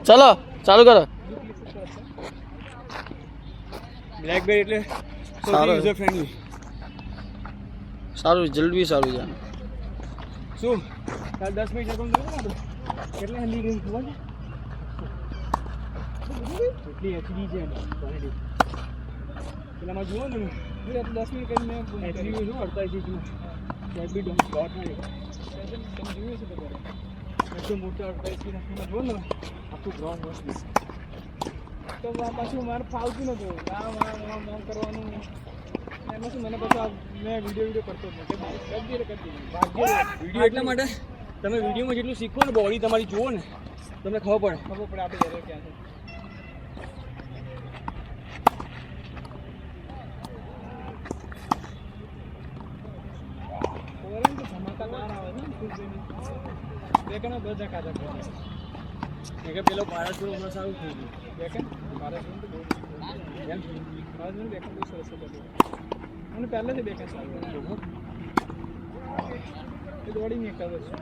चलो चालू करो બ્લેકબેરી એટલે સારું. User friendly. સારું રિઝલ્ટ બી સારું છે શું કાલ 10 મિનિટ એકાઉન્ટ કર્યું ને કેટલા હેન્ડી ગઈ ખબર છે એટલી એચડી છે ક્વોલિટી પેલામાં જુઓ ને 10 મિનિટ કરીને એચડી જો 48 ઇંચમાં ત્યાં બી ડોટ હોય તમે જોયું છે બધા એકદમ મોટા 48 ઇંચમાં જુઓ ને આખું ગ્રાઉન્ડ વસ્તુ તો પાછું મારે ફાવતું નહોતું આમ કરવાનું એમાં શું મને પછી મેં વિડીયો કરતો જ નથી વિડીયો એટલા માટે તમે વિડીયોમાં જેટલું શીખો ને બોડી તમારી જુઓ ને તમને ખબર પડે આપણે ઘરે ક્યાં છે ધમાકા ના આવે ને દેખાનો બધા કાઢા કે પેલો પારાસુર હમણાં સારું થઈ ગયું દેખે પારાસુર તો બહુ એમ પારાસુર દેખે બહુ સરસ હતું મને પહેલાંથી દેખે સારું એ દોડી નહીં કરતો